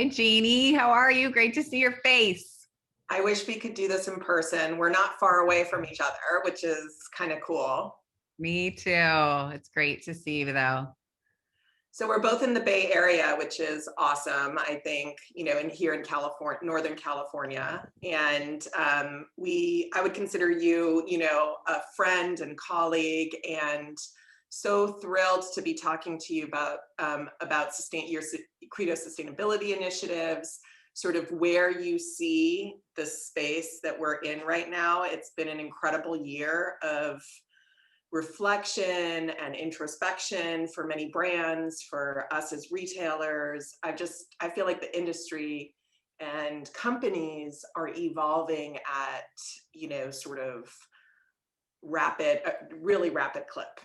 Hi, Jeannie. How are you? Great to see your face. I wish we could do this in person. We're not far away from each other, which is kind of cool. Me too. It's great to see you, though. So we're both in the Bay Area, which is awesome. I think, in here in California, Northern California, and I would consider you, a friend and colleague, and so thrilled to be talking to you about your Credo sustainability initiatives, sort of where you see the space that we're in right now. It's been an incredible year of reflection and introspection for many brands, for us as retailers. I feel like the industry and companies are evolving at, sort of really rapid clip.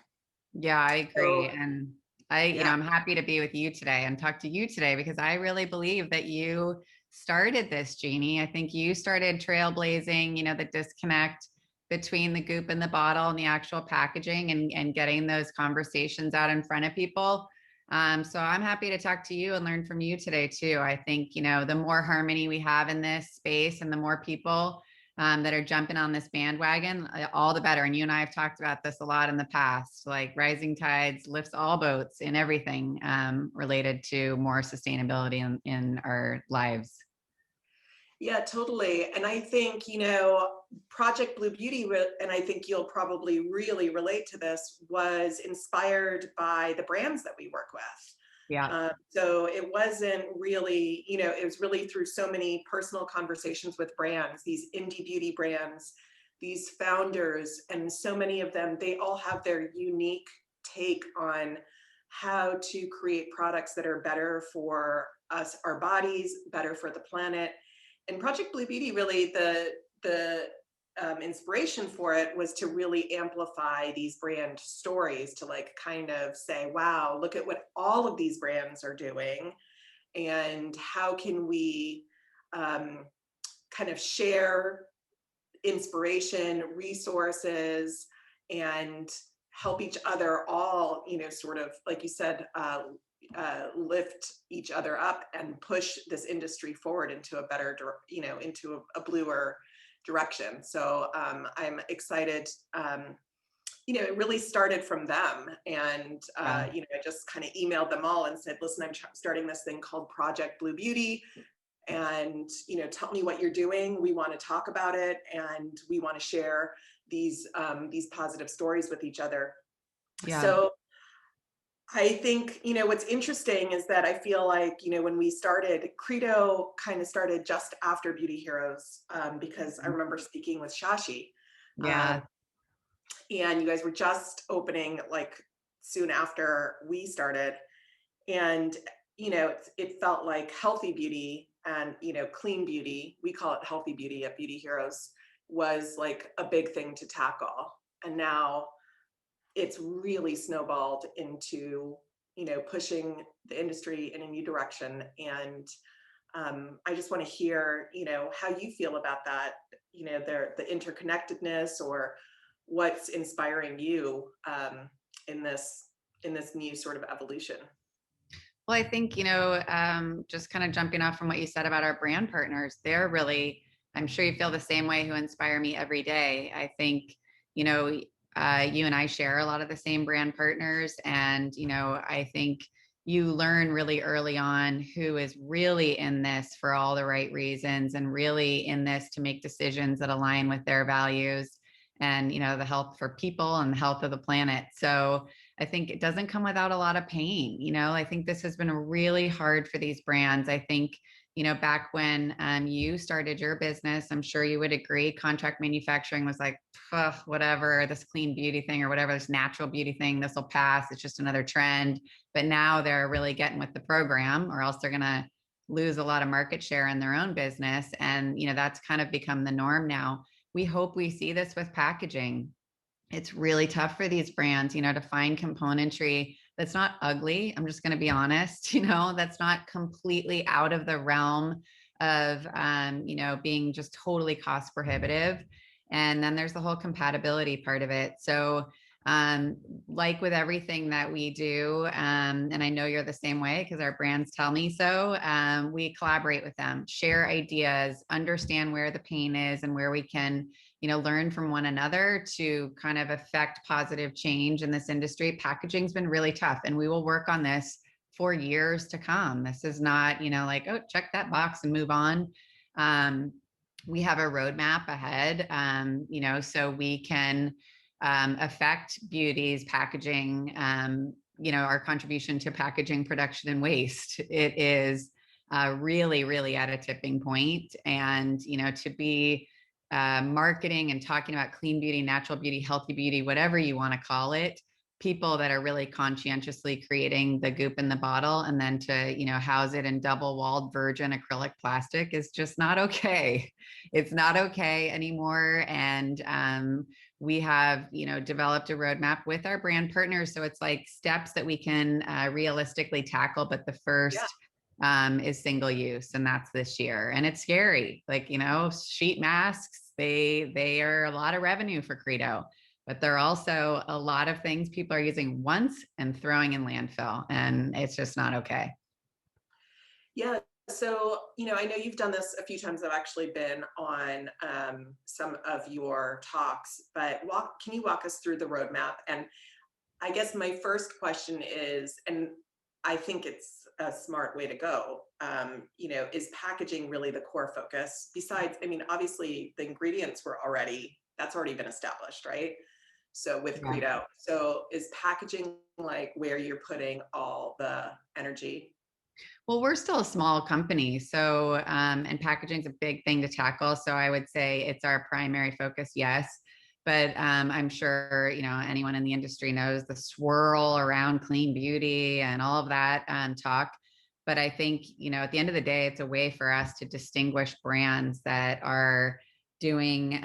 Yeah, I agree. So And yeah, I'm happy to be with you today and talk to you today because I really believe that you started this, Jeannie. I think you started trailblazing, the disconnect between the goop in the bottle and the actual packaging and getting those conversations out in front of people. So I'm happy to talk to you and learn from you today too. I think, the more harmony we have in this space and the more people that are jumping on this bandwagon, all the better. And you and I have talked about this a lot in the past, like rising tides lifts all boats in everything related to more sustainability in our lives. yeah, totally. And I think, Project Blue Beauty, and I think you'll probably really relate to this, was inspired by the brands that we work with. Yeah. So it wasn't really, it was really through so many personal conversations with brands, these indie beauty brands, these founders, and so many of them, they all have their unique take on how to create products that are better for us, our bodies, better for the planet. And Project Blue Beauty, really, the inspiration for it was to really amplify these brand stories, to like kind of say, wow, look at what all of these brands are doing, and how can we kind of share inspiration, resources, and help each other all, sort of, like you said, lift each other up and push this industry forward into a better, into a bluer direction. So I'm excited. It really started from them. And, Yeah. I just kind of emailed them all and said, listen, I'm starting this thing called Project Blue Beauty. And, tell me what you're doing. We want to talk about it. And we want to share these positive stories with each other. Yeah. So I think, what's interesting is that I feel like, when we started, Credo kind of started just after Beauty Heroes, because I remember speaking with Shashi, um, Yeah. and you guys were just opening like soon after we started. And, it felt like healthy beauty and, clean beauty, we call it healthy beauty at Beauty Heroes, was like a big thing to tackle. And now it's really snowballed into, pushing the industry in a new direction. And I just want to hear, how you feel about that, the interconnectedness, or what's inspiring you in this new sort of evolution. Well, I think, just kind of jumping off from what you said about our brand partners, they're really, I'm sure you feel the same way, who inspire me every day. I think, you know, you and I share a lot of the same brand partners. And, I think you learn really early on who is really in this for all the right reasons and really in this to make decisions that align with their values and, the health for people and the health of the planet. So, I think it doesn't come without a lot of pain. I think this has been really hard for these brands. I think, back when you started your business, I'm sure you would agree, contract manufacturing was like, whatever, this clean beauty thing or whatever, this natural beauty thing, this will pass. It's just another trend. But now they're really getting with the program, or else they're going to lose a lot of market share in their own business. And, that's kind of become the norm now. We hope we see this with packaging. It's really tough for these brands, to find componentry that's not ugly. I'm just going to be honest, that's not completely out of the realm of, being just totally cost prohibitive. And then there's the whole compatibility part of it. So Like with everything that we do, and I know you're the same way because our brands tell me so, we collaborate with them, share ideas, understand where the pain is and where we can, learn from one another to kind of affect positive change in this industry. Packaging's been really tough, and we will work on this for years to come. This is not, like, oh, check that box and move on. We have a roadmap ahead, so we can affect beauty's packaging, our contribution to packaging production and waste. It is really, really at a tipping point. And, to be marketing and talking about clean beauty, natural beauty, healthy beauty, whatever you want to call it, people that are really conscientiously creating the goop in the bottle and then to, house it in double walled virgin acrylic plastic is just not okay. It's not okay anymore. And we have, developed a roadmap with our brand partners. So it's like steps that we can realistically tackle. But the first is single use, and that's this year. And it's scary. Like, sheet masks, they are a lot of revenue for Credo, but they're also a lot of things people are using once and throwing in landfill. And it's just not okay. Yeah. So, I know you've done this a few times. I've actually been on some of your talks, but can you walk us through the roadmap? And I guess my first question is, and I think it's a smart way to go, is packaging really the core focus? Besides, obviously the ingredients that's already been established, right? So with Credo, so is packaging like where you're putting all the energy? Well, we're still a small company, so and packaging is a big thing to tackle. So I would say it's our primary focus, yes. But I'm sure anyone in the industry knows the swirl around clean beauty and all of that talk. But I think at the end of the day, it's a way for us to distinguish brands that are doing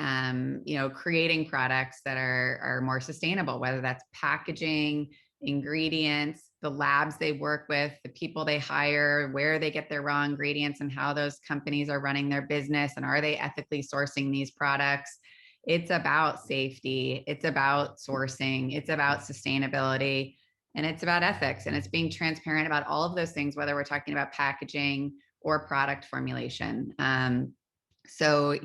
creating products that are more sustainable, whether that's packaging, ingredients, the labs they work with, the people they hire, where they get their raw ingredients, and how those companies are running their business, and are they ethically sourcing these products. It's about safety, it's about sourcing, it's about sustainability, and it's about ethics, and it's being transparent about all of those things, whether we're talking about packaging or product formulation. So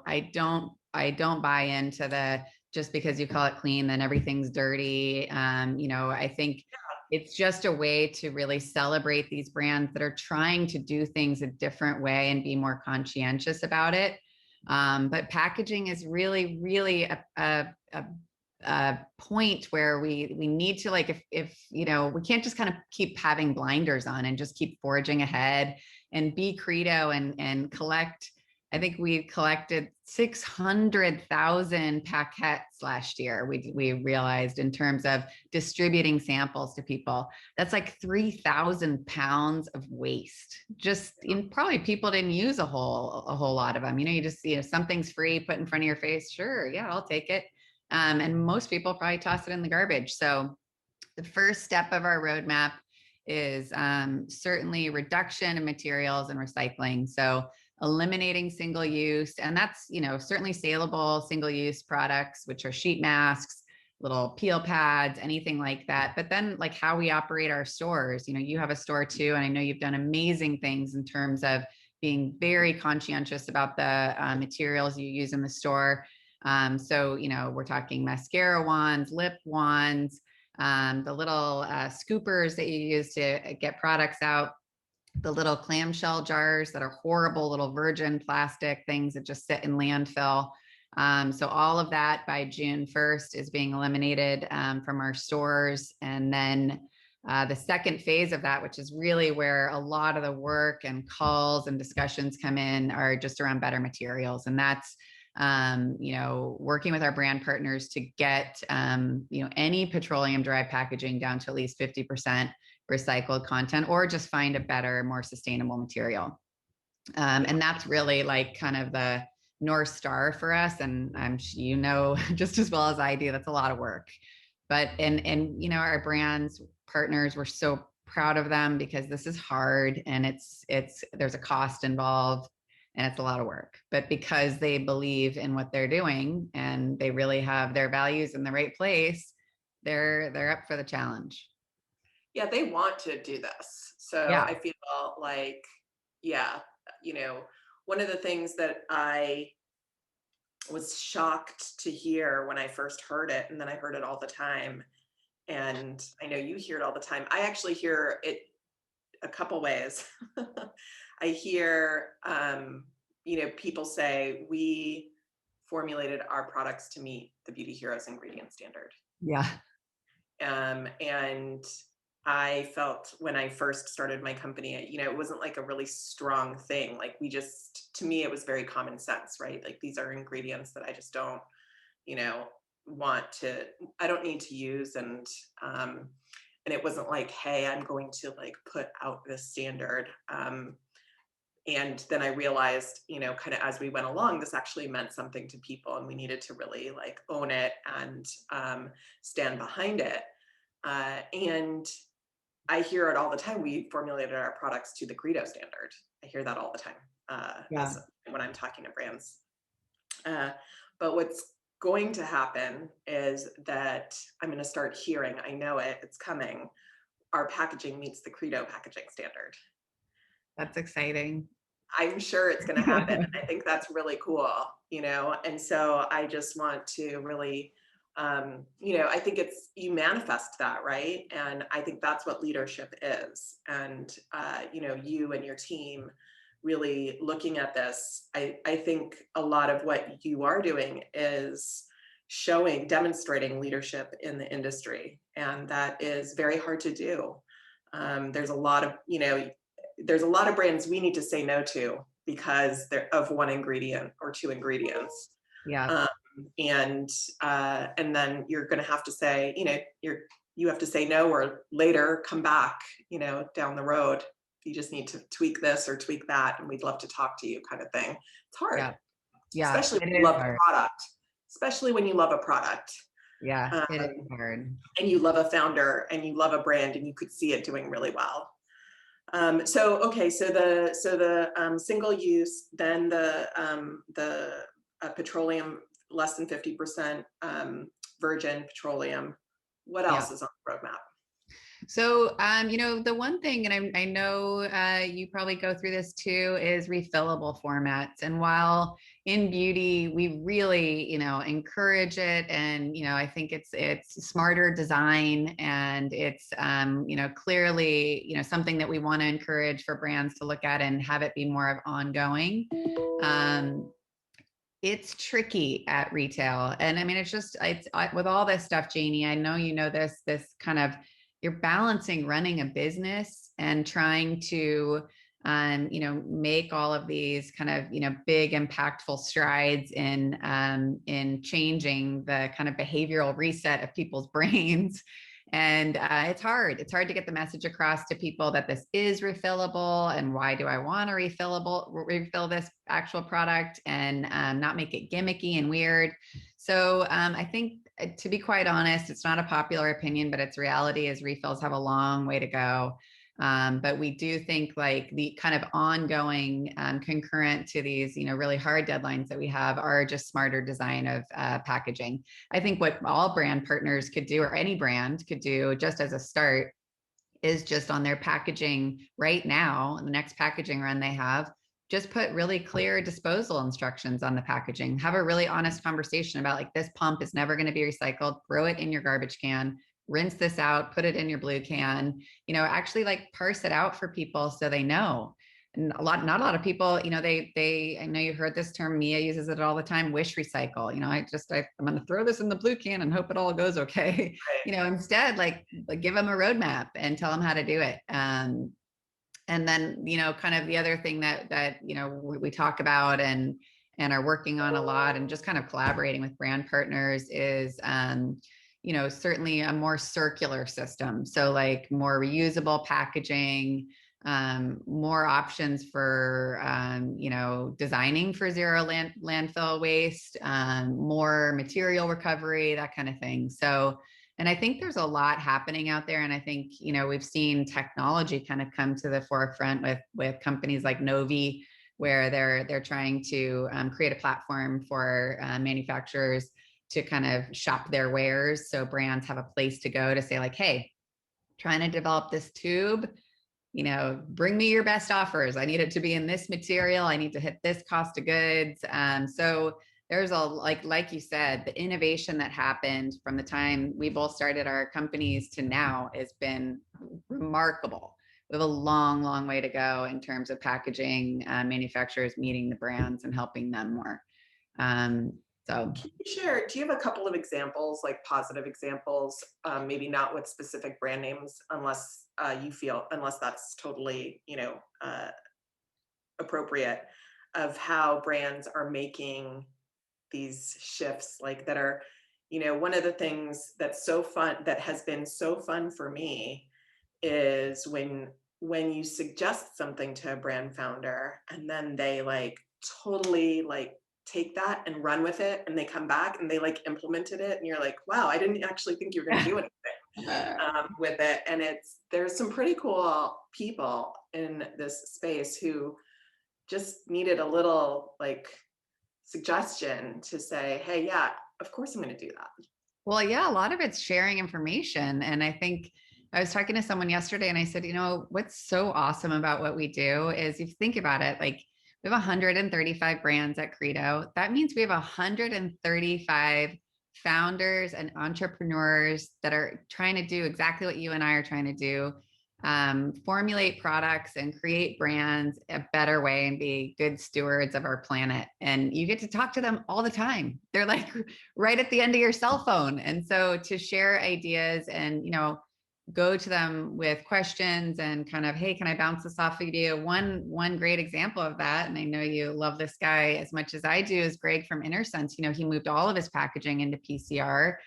I don't buy into the just because you call it clean, then everything's dirty. I think it's just a way to really celebrate these brands that are trying to do things a different way and be more conscientious about it. But packaging is really, really a point where we need to, like, if we can't just kind of keep having blinders on and just keep forging ahead and be Credo and collect. I think we collected 600,000 paquettes last year. We realized, in terms of distributing samples to people, that's like 3,000 pounds of waste. Just probably people didn't use a whole lot of them. You just something's free, put in front of your face. Sure, yeah, I'll take it. And most people probably toss it in the garbage. So the first step of our roadmap is certainly reduction of materials and recycling. So eliminating single use, and that's certainly saleable single use products, which are sheet masks, little peel pads, anything like that. But then, like, how we operate our stores. You have a store too, and I know you've done amazing things in terms of being very conscientious about the materials you use in the store. So we're talking mascara wands, lip wands, the little scoopers that you use to get products out, the little clamshell jars that are horrible little virgin plastic things that just sit in landfill. So all of that by June 1st is being eliminated from our stores. And then the second phase of that, which is really where a lot of the work and calls and discussions come in, are just around better materials. And that's working with our brand partners to get any petroleum derived packaging down to at least 50% recycled content, or just find a better, more sustainable material. And that's really like kind of the North Star for us. And I'm just as well as I do, that's a lot of work. But and our brands partners, we're so proud of them, because this is hard, and there's a cost involved, and it's a lot of work. But because they believe in what they're doing and they really have their values in the right place, they're up for the challenge. Yeah, they want to do this. So Yeah. I feel like, yeah, you know, one of the things that I was shocked to hear when I first heard it, and then I heard it all the time, and I know you hear it all the time. I actually hear it a couple ways. I hear, people say, we formulated our products to meet the Beauty Heroes ingredient standard. Yeah. And I felt when I first started my company, it wasn't like a really strong thing. Like to me, it was very common sense, right? Like these are ingredients that I just don't, you know, I don't need to use. And it wasn't like, hey, I'm going to like put out this standard. And then I realized, kind of as we went along, this actually meant something to people, and we needed to really like own it and stand behind it. And I hear it all the time. We formulated our products to the Credo standard. I hear that all the time Yeah. as when I'm talking to brands. But what's going to happen is that I'm going to start hearing, I know it's coming, our packaging meets the Credo packaging standard. That's exciting. I'm sure it's going to happen. I think that's really cool, and so I just want to really, I think you manifest that, right? And I think that's what leadership is. And, you and your team really looking at this, I think a lot of what you are doing is demonstrating leadership in the industry. And that is very hard to do. There's a lot of brands we need to say no to because they're of one ingredient or two ingredients. Yeah. Um, and then you're going to have to say, you have to say no, or later come back, down the road. You just need to tweak this or tweak that, and we'd love to talk to you, kind of thing. It's hard, Yeah. Yeah. especially It when you is love hard. the product, especially when you love a product. Yeah. It is hard. And you love a founder and you love a brand and you could see it doing really well. So the single use, then the petroleum less than 50% virgin petroleum. What Yeah. else is on the roadmap? So, the one thing, and I know you probably go through this too, is refillable formats. And while in beauty, we really, encourage it, and I think it's smarter design, and it's clearly something that we want to encourage for brands to look at and have it be more of ongoing. It's tricky at retail, and I mean, with all this stuff, Jeannie. I know this kind of, you're balancing running a business and trying to make all of these kind of big impactful strides in changing the kind of behavioral reset of people's brains. And it's hard to get the message across to people that this is refillable, and why do I want to refill this actual product, and not make it gimmicky and weird. So I think, to be quite honest, it's not a popular opinion, but its reality is refills have a long way to go. But we do think like the kind of ongoing concurrent to these, really hard deadlines that we have, are just smarter design of packaging. I think what all brand partners could do, or any brand could do just as a start, is just on their packaging right now, the next packaging run they have, just put really clear disposal instructions on the packaging. Have a really honest conversation about, like, this pump is never going to be recycled. Throw it in your garbage can. Rinse this out. Put it in your blue can. Actually, like, parse it out for people so they know. And not a lot of people, I know you heard this term. Mia uses it all the time. Wish recycle. I'm going to throw this in the blue can and hope it all goes okay. Right. Instead, like, give them a roadmap and tell them how to do it. And then, kind of the other thing that we talk about and are working on a lot, and just kind of collaborating with brand partners, is certainly a more circular system. So like more reusable packaging, more options for designing for zero landfill waste, more material recovery, that kind of thing. So, and I think there's a lot happening out there. And I think, we've seen technology kind of come to the forefront with companies like Novi, where they're trying to create a platform for manufacturers to kind of shop their wares. So brands have a place to go to say like, hey, trying to develop this tube, bring me your best offers. I need it to be in this material. I need to hit this cost of goods. So there's like you said, the innovation that happened from the time we both started our companies to now has been remarkable. We have a long, long way to go in terms of packaging, manufacturers meeting the brands and helping them more. So can you share, do you have a couple of examples, like positive examples, maybe not with specific brand names, unless unless that's totally, appropriate, of how brands are making these shifts, like that are, one of the things that's so fun, that has been so fun for me, is when you suggest something to a brand founder and then they like totally like take that and run with it, and they come back and they like implemented it, and you're like, wow, I didn't actually think you were going to do anything with it. And there's some pretty cool people in this space who just needed a little like suggestion to say, hey, yeah, of course I'm going to do that. Well, yeah, a lot of it's sharing information. And I think I was talking to someone yesterday and I said, what's so awesome about what we do is, if you think about it, like we have 135 brands at Credo. That means we have 135 founders and entrepreneurs that are trying to do exactly what you and I are trying to do. Formulate products and create brands a better way and be good stewards of our planet. And you get to talk to them all the time. They're like right at the end of your cell phone. And so to share ideas and, go to them with questions and kind of, hey, can I bounce this off of you? One great example of that, and I know you love this guy as much as I do, is Greg from InnerSense. He moved all of his packaging into PCR.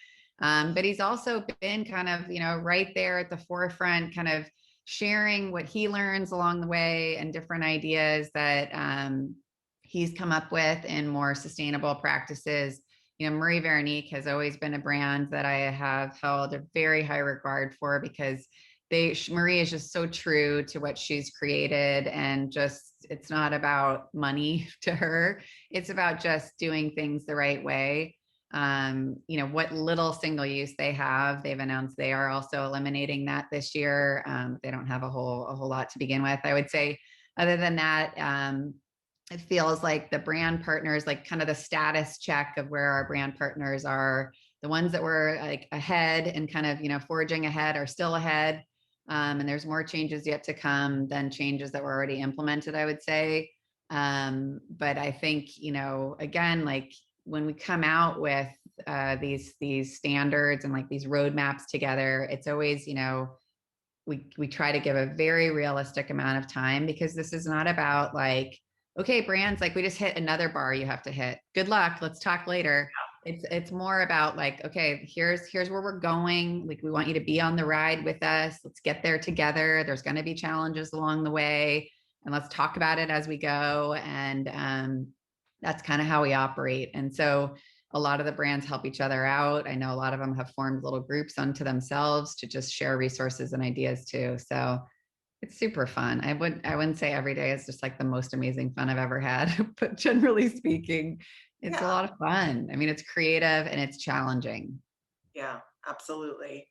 But he's also been kind of, right there at the forefront, kind of sharing what he learns along the way and different ideas that he's come up with in more sustainable practices. Marie Veronique has always been a brand that I have held a very high regard for, because Marie is just so true to what she's created, and just, it's not about money to her. It's about just doing things the right way. What little single use they have, they've announced they are also eliminating that this year. They don't have a whole lot to begin with. I would say, other than that, it feels like the brand partners, like kind of the status check of where our brand partners are, the ones that were like ahead and kind of, forging ahead, are still ahead. And there's more changes yet to come than changes that were already implemented, I would say. But I think, again, like when we come out with these standards and like these roadmaps together, it's always, we try to give a very realistic amount of time, because this is not about like, okay, brands, like we just hit another bar you have to hit. Good luck. Let's talk later. It's more about like, okay, here's where we're going. Like, we want you to be on the ride with us. Let's get there together. There's going to be challenges along the way, and let's talk about it as we go. And that's kind of how we operate. And so a lot of the brands help each other out. I know a lot of them have formed little groups unto themselves to just share resources and ideas too. So it's super fun. I wouldn't say every day is just like the most amazing fun I've ever had, but generally speaking, it's a lot of fun. I mean, it's creative and it's challenging. Yeah, absolutely.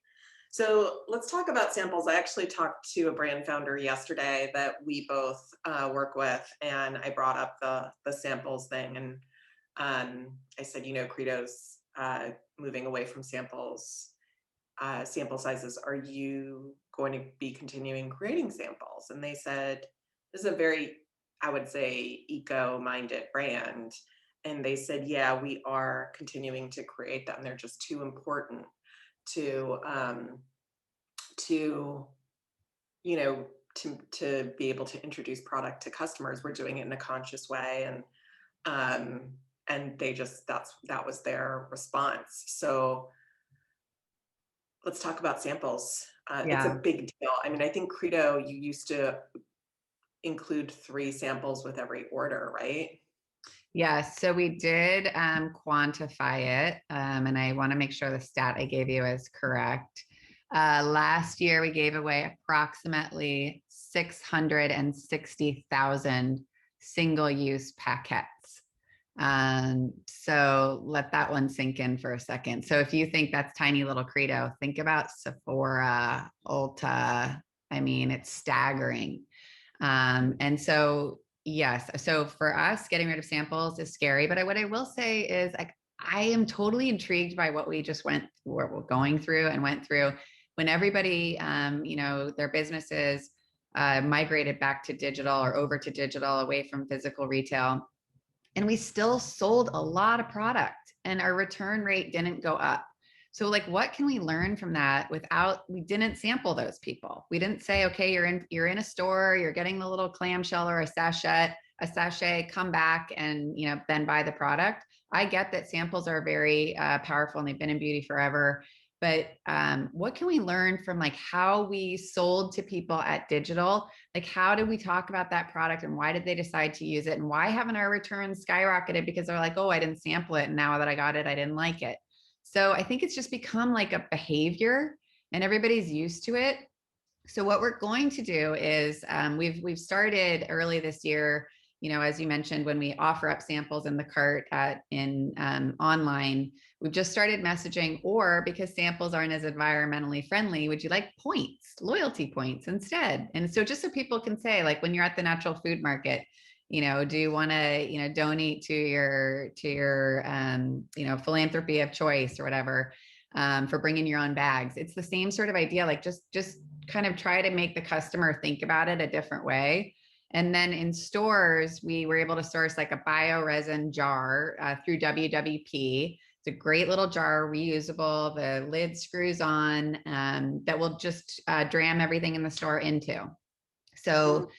So let's talk about samples. I actually talked to a brand founder yesterday that we both work with, and I brought up the samples thing, and I said, Credo's moving away from samples, sample sizes. Are you going to be continuing creating samples? And they said, this is a very, I would say, eco-minded brand. And they said, yeah, we are continuing to create them. They're just too important to to be able to introduce product to customers. We're doing it in a conscious way, and they just, that was their response. So let's talk about samples. It's a big deal. I mean, I think Credo, you used to include 3 samples with every order, right? Yes, so we did quantify it, and I want to make sure the stat I gave you is correct. Last year, we gave away approximately 660,000 single-use packets. So let that one sink in for a second. So if you think that's tiny little credo, think about Sephora, Ulta. I mean, it's staggering. And so, yes, so for us, getting rid of samples is scary. But what I will say is, like, I am totally intrigued by what we're going through and went through when everybody, their businesses migrated back to digital or over to digital, away from physical retail, and we still sold a lot of product and our return rate didn't go up. So, like, what can we learn from that without, we didn't sample those people. We didn't say, okay, you're in a store, you're getting the little clamshell or a sachet, come back and, then buy the product. I get that samples are very powerful and they've been in beauty forever. But what can we learn from, like, how we sold to people at digital? Like, how did we talk about that product and why did they decide to use it? And why haven't our returns skyrocketed? Because they're like, oh, I didn't sample it. And now that I got it, I didn't like it. So I think it's just become like a behavior and everybody's used to it. So what we're going to do is we've started early this year, as you mentioned, when we offer up samples in the cart in online, we've just started messaging, or because samples aren't as environmentally friendly, would you like points, loyalty points instead? And so just so people can say, like, when you're at the natural food market, do you want to, donate to your philanthropy of choice or whatever, for bringing your own bags. It's the same sort of idea, like just kind of try to make the customer think about it a different way. And then in stores, we were able to source like a bioresin jar through WWP. It's a great little jar, reusable. The lid screws on, that will just dram everything in the store into. So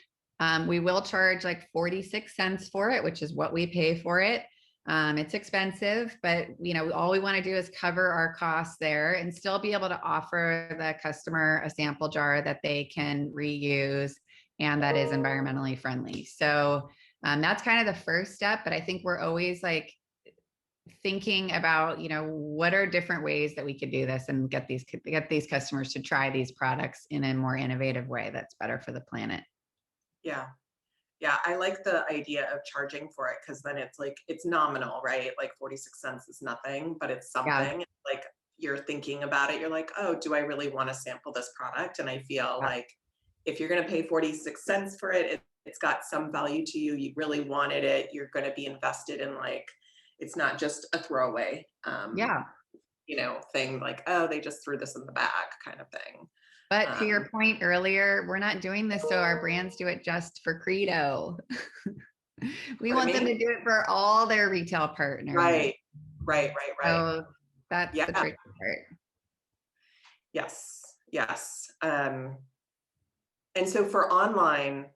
we will charge like 46 cents for it, which is what we pay for it. It's expensive, but all we want to do is cover our costs there and still be able to offer the customer a sample jar that they can reuse and that is environmentally friendly. So that's kind of the first step. But I think we're always like thinking about, what are different ways that we could do this and get these customers to try these products in a more innovative way that's better for the planet. Yeah. Yeah, I like the idea of charging for it because then it's like, it's nominal, right? Like 46 cents is nothing, but it's Yeah. something. Like, you're thinking about it, you're like, oh, do I really want to sample this product? And I feel Yeah. like if you're going to pay 46 cents for it, it's got some value to you. You really wanted it. You're going to be invested in, like, it's not just a throwaway, Yeah. thing, like, oh, they just threw this in the bag kind of thing. But to Um, your point earlier, we're not doing this so our brands do it just for Credo. We Pardon want them me? to do it for all their retail partners. Right, right, right, right. So that's the Yeah. tricky part. Yes, yes. And so for online,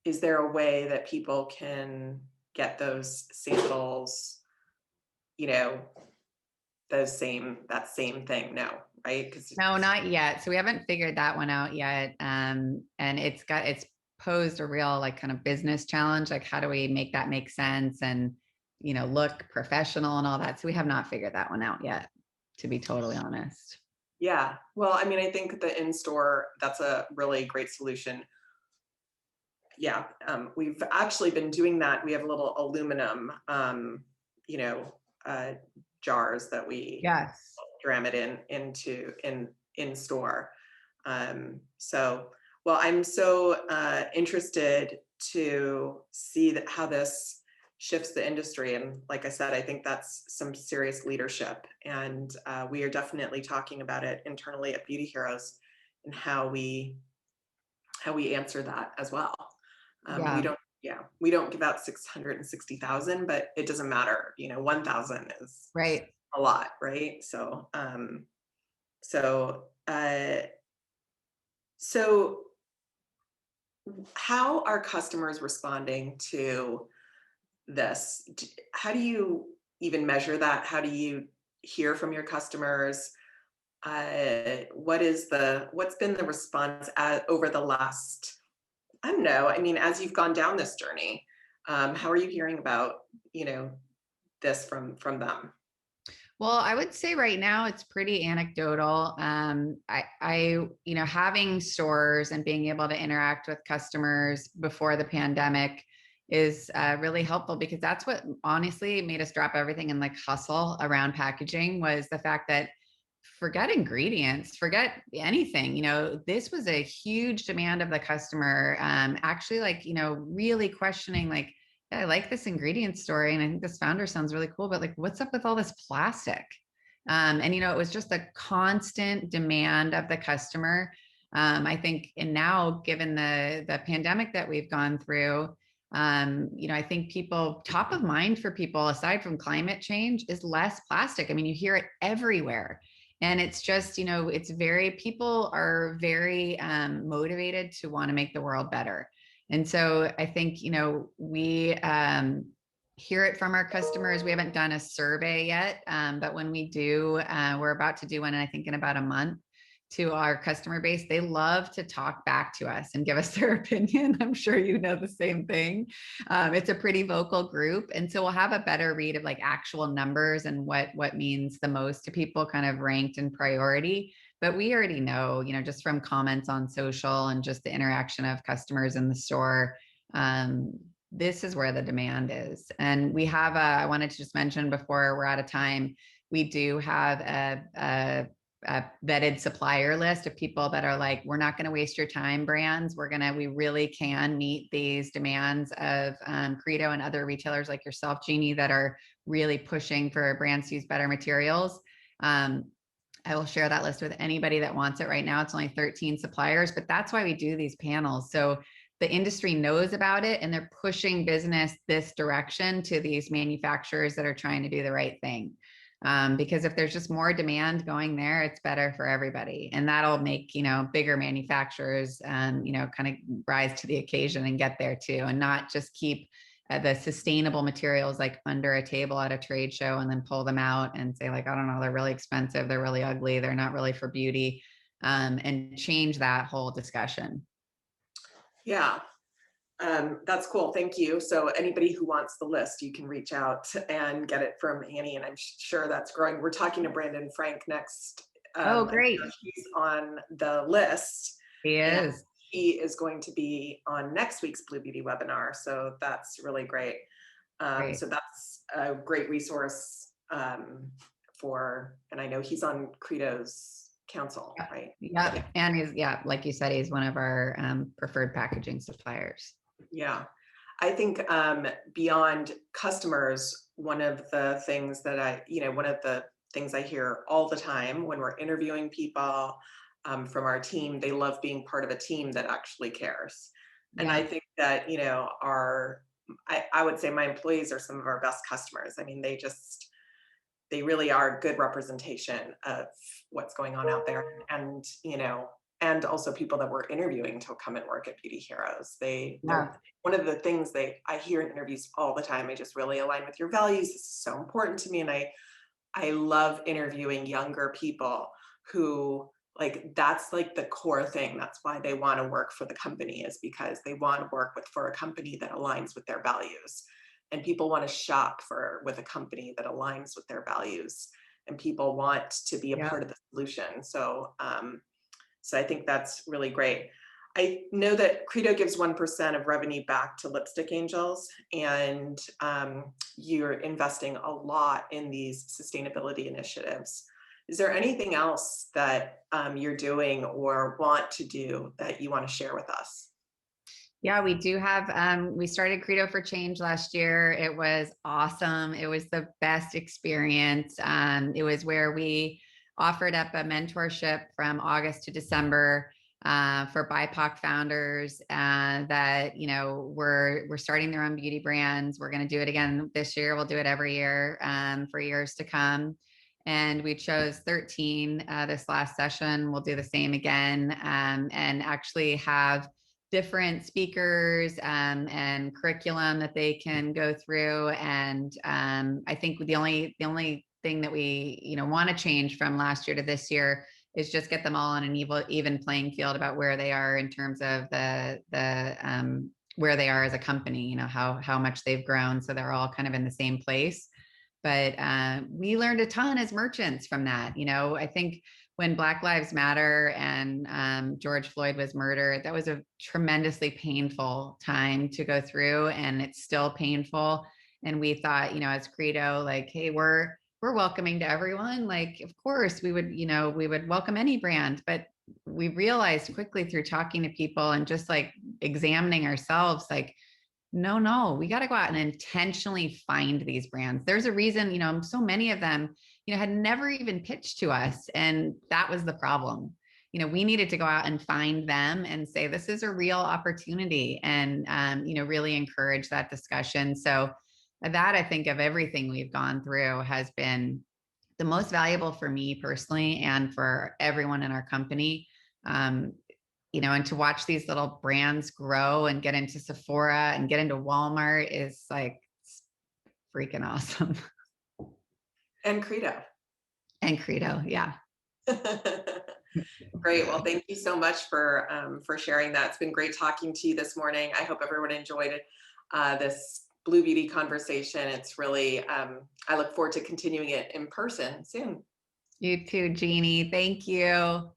is there a way that people can get those samples, you know, that same thing? No, right? Because No, not yet. So we haven't figured that one out yet. And it's posed a real, like, kind of business challenge. Like, how do we make that make sense and, look professional and all that. So we have not figured that one out yet, to be totally honest. yeah, well, I mean, I think the in-store, that's a really great solution. Yeah, we've actually been doing that. We have little aluminum, you know, uh, jars that we Yes. dram it into in store. So, well, I'm so interested to see how this shifts the industry. And like I said, I think that's some serious leadership. And we are definitely talking about it internally at Beauty Heroes and how we answer that as well. We Yeah. don't, yeah, we don't give out 660,000, but it doesn't matter. 1,000 is Right. a lot, right? So, so how are customers responding to this? How do you even measure that? How do you hear from your customers? What's been the response over the last, I don't know, I mean, as you've gone down this journey, how are you hearing about, this from them? Well, I would say right now it's pretty anecdotal. Having stores and being able to interact with customers before the pandemic is really helpful, because that's what honestly made us drop everything and like hustle around packaging, was the fact that forget ingredients, forget anything. This was a huge demand of the customer. Actually, like, really questioning, like, yeah, I like this ingredient story, and I think this founder sounds really cool, but like, what's up with all this plastic? And it was just a constant demand of the customer. I think, and now given the pandemic that we've gone through, I think people, top of mind for people, aside from climate change, is less plastic. I mean, you hear it everywhere. And it's just, people are very motivated to want to make the world better. And so I think, we hear it from our customers. We haven't done a survey yet, but when we do, we're about to do one, I think in about a month, to our customer base. They love to talk back to us and give us their opinion. I'm sure you know the same thing. It's a pretty vocal group. And so we'll have a better read of like actual numbers and what means the most to people, kind of ranked in priority. But we already know, just from comments on social and just the interaction of customers in the store, this is where the demand is. And we have I wanted to just mention before we're out of time, we do have a vetted supplier list of people that are like, we're not going to waste your time, brands. We really can meet these demands of Credo and other retailers like yourself, Jeannie, that are really pushing for brands to use better materials. I will share that list with anybody that wants it. Right now, it's only 13 suppliers, but that's why we do these panels. So the industry knows about it, and they're pushing business this direction to these manufacturers that are trying to do the right thing. Because if there's just more demand going there, it's better for everybody. And that'll make, bigger manufacturers, kind of rise to the occasion and get there too, and not just keep the sustainable materials like under a table at a trade show and then pull them out and say like, I don't know, they're really expensive, they're really ugly, they're not really for beauty, and change that whole discussion. Yeah. That's cool. Thank you. So anybody who wants the list, you can reach out and get it from Annie, and I'm sure that's growing. We're talking to Brandon Frank next. Oh, great. He's on the list. He is. He is going to be on next week's Blue Beauty webinar. So that's really great. Great. So that's a great resource and I know he's on Credo's council, right? Yeah. And he's, like you said, he's one of our preferred packaging suppliers. Yeah. I think beyond customers, one of the things that one of the things I hear all the time when we're interviewing people from our team, they love being part of a team that actually cares. And I think that, I would say my employees are some of our best customers. I mean, they really are good representation of what's going on out there. And, and also people that we're interviewing to come and work at Beauty Heroes. One of the things I hear in interviews all the time, I just really align with your values. This is so important to me. And I love interviewing younger people who that's like the core thing. That's why they want to work for the company, is because they want to work for a company that aligns with their values. And people want to shop with a company that aligns with their values, and people want to be a part of the solution. So, so I think that's really great. I know that Credo gives 1% of revenue back to Lipstick Angels, and you're investing a lot in these sustainability initiatives. Is there anything else that you're doing or want to do that you want to share with us? Yeah, we do have, we started Credo for Change last year. It was awesome. It was the best experience. It was where we offered up a mentorship from August to December for BIPOC founders that, we're starting their own beauty brands. We're going to do it again this year. We'll do it every year for years to come. And we chose 13 this last session. We'll do the same again and actually have different speakers and curriculum that they can go through. And I think the only thing that we want to change from last year to this year is just get them all on an even playing field about where they are in terms of where they are as a company, how much they've grown, so they're all kind of in the same place. But we learned a ton as merchants from that. I think when Black Lives Matter and George Floyd was murdered, that was a tremendously painful time to go through, and it's still painful. And we thought, as Credo, like, hey, we're welcoming to everyone. Like, of course, we would welcome any brand, but we realized quickly through talking to people and just like examining ourselves, like, no, we got to go out and intentionally find these brands. There's a reason, so many of them, had never even pitched to us. And that was the problem. We needed to go out and find them and say, this is a real opportunity, and, really encourage that discussion. So that, I think, of everything we've gone through has been the most valuable for me personally and for everyone in our company. Um, and to watch these little brands grow and get into Sephora and get into Walmart is like freaking awesome. And Credo. And Credo, yeah. Great. Well, thank you so much for sharing that. It's been great talking to you this morning. I hope everyone enjoyed this Blue Beauty conversation. It's really, I look forward to continuing it in person soon. You too, Jeannie. Thank you.